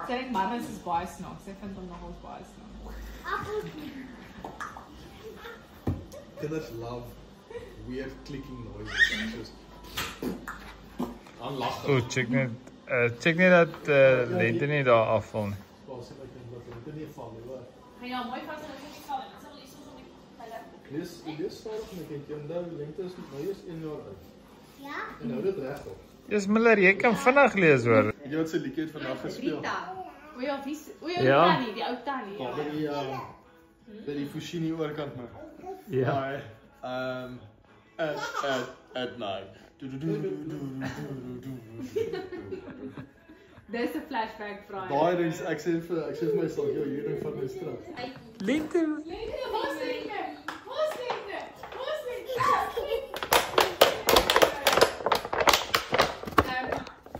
Sy dink Marnus is baie snaaks. Sy vind hom nogals baie snaaks. Kinders love weird clicking noises. Soos dan lag hulle. O, check net dat Lente nie daar afval nie. Waar sê my kind dat dit nie val nie, hoor. Gaan jy mooi vas en dan sê sal en dan sal jy soos om die hulle. Lees stadig my kind. Jy onthou Lente is nou eers 1 jaar oud. Ja? En hou dit reg op. Dis Miller, jy kan vinnig lees hoor. Jy het sy liedjie het vandag gespeel. O ja, wie Ja. Tannie, die ou Tannie. Daar by die Fushini oorkant maar. Ja. At night. Dis 'n flashback vraag. Daai ding ek sê vir myself, jy hier ding van my straf. Lente. Lente, waar's Lente? Waar's Lente? Waar's Lente?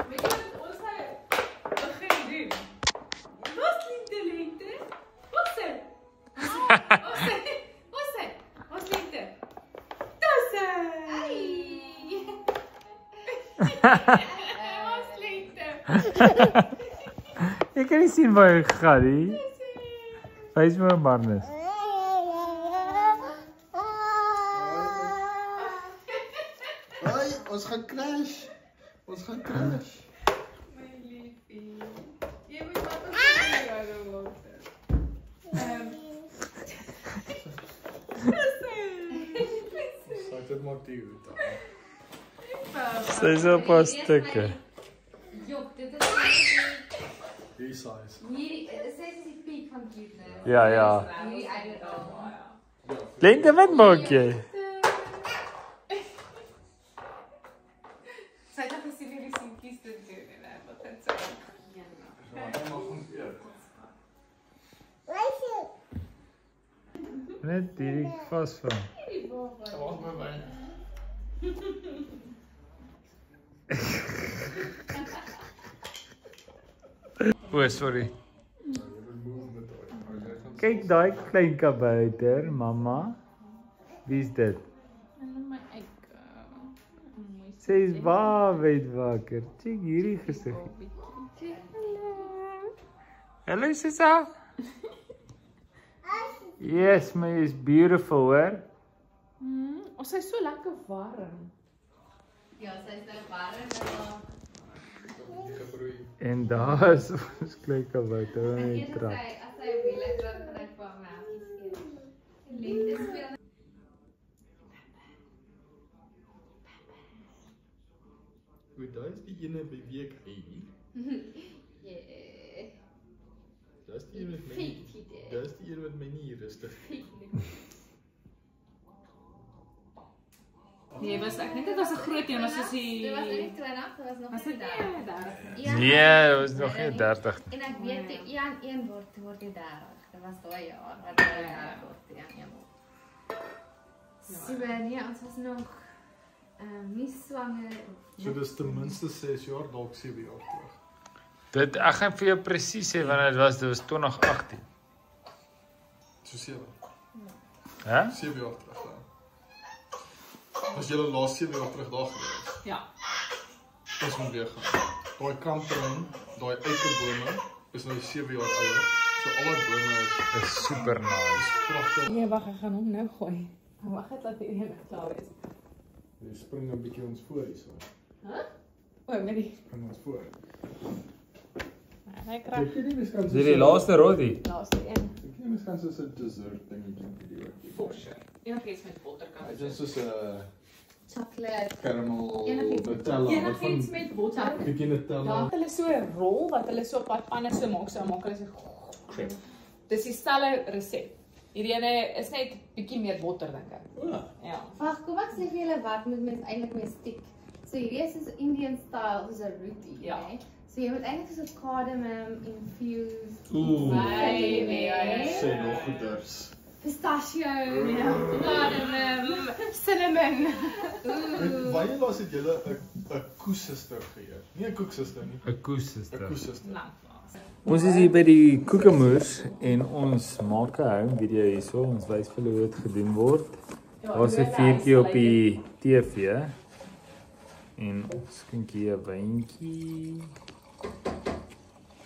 Weet jy wat ons nou begin doen? Waar's Lente? Waar's sy? Waar's Lente? Dis sy! Waar's Lente? Ek kan nie sien waar hy gegaan nie. Wys my Marnus. Hey, ons gaan crash. Ons gaan crash. My liefie. Jy moet wat ons doen word. Sal dit maak die hoed aan. Sy is op 'n stukke. Jop, dit is Die size. hierdie is die piek van cuteness. Ja. Hierdie uitdaging. Lente, wat maak jy? Sy het nog gesien hierdie seentjies te doen en wat dit so. Net hierdie vasvang. Wag my by. O, sorry. Kyk daai klein kabouter, mamma. Wie's dit? My ek Sy is baie wakker. Kyk hierdie gesig. Hallo Sissa. Yes, my is beautiful, hoor. Ons is so lekker warm. Ja, sy is nou warm. En daar is ons klein kabouter in die trap. As sy wil ek dan gaan ek vir my happies gee. Lente speel. Goed, daai is die ene by wie ek hy. Yeah. Dis die een met my. Dis die een met my nie rustig. Nee, was ek net dit was 'n groot een, was soos die Dit was nie 20, dit was nog was nie dit 30. nie 30. Nee, dit was nog nie 30. En ek weet die een word die 30. Dit was daai jaar wat hy 30 word, die een word. So nee, ons was nog nie swanger. So dis ten minste 6 jaar, dalk 7 jaar terug. Ek gaan vir jou presies sê wanneer dit was 2018. So 7. Hè? 7 jaar terug. Ja. Was julle laas 7 jaar terug daar gewees? Ja. Ons moet weer gaan. Daai kampterrein, daai eikebome is nou 7 jaar ouer. So alle bome is Dis super nice. pragtig. Nee, wag, ek gaan hom nou gooi. Wag net laat hierdie net klaar is. Jy spring 'n bietjie ons voor hierso. O, met die Spring ons voor. hy kry Jy nie miskien Dis die laaste roddy. laaste een. Ek nie miskien soos 'n dessert dingetjie video. Een keer met botterkap. Dit is soos 'n Chocolate. caramel Enigiets. Nutella. Enigiets met botter. Bietjie Nutella. Dan hulle so 'n rol wat hulle so op pad panne so maak, so maak hulle so. Dis dieselfde resep. Hierdie ene is net bietjie meer botter dink ek. O, Ja. Wag, kom ek sê vir julle wat moet mens eintlik mee stiek. So hierdie is soos Indian style, soos 'n roti, Ja. né? So jy moet eintlik soos 'n cardamom infused Ooh. Sê nog nee. goeders. Pistachio, Cardamom, cinnamon. Wanneer laas het julle 'n koesuster geëet? Nie 'n koeksuster nie. 'n koesuster. 'n Koesuster. Ons is hier by die Koekemoers en ons maak 'n home video hierso. Ons wys vir hoe dit gedoen word. Daar's 'n vuurtjie op die TV. En ons skink hier 'n wyntjie.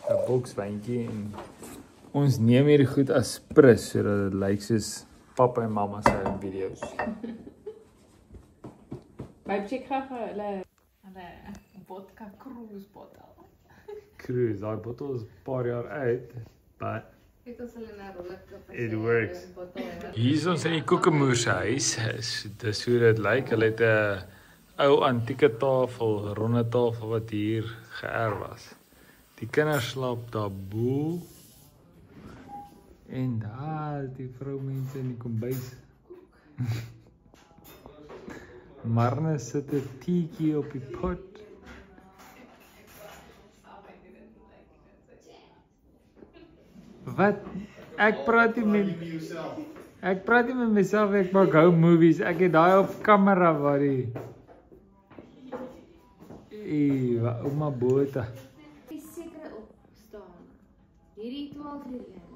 'n bokswyntjie en ons neem hierdie goed as prys sodat dit lyk soos pappa en mamma se video's. Baie check gou hulle vodka cruise bottel. Cruise, daai bottel is 'n paar jaar oud, but Ek ons hulle na rollercoaster. It works. Hier is ons in die Kokemoer se huis. Dis hoe dit lyk. Hulle het 'n ou antieke tafel, ronde tafel wat hier geërf was. Die kinders slaap daar bo. En daar die vroumense in die kombuis. Marne sit 'n teetjie op die pot. Wat? Ek praat nie met myself, ek maak hou movies. Ek het daai op kamera waar die ouma Bota. Is seker opstaan. Hierdie 12 uur een.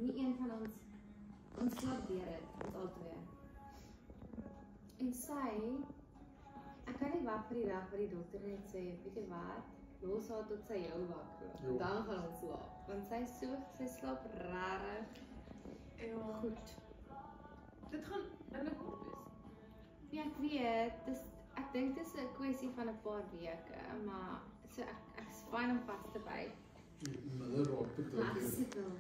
Nie een van ons slaap deur dit, ons albei. En sy ek kan nie wag vir die dag waar die dokter net sê, weet jy wat? Los haar tot sy jou wakker. Dan gaan ons slaap. Want sy slaap rarig. Goed. Dit gaan binnekort wees. Ja, ek weet, ek dink dit is 'n kwessie van 'n paar weke, maar so ek is fyn om vas te byt. Miller raak Maar ek sukkel.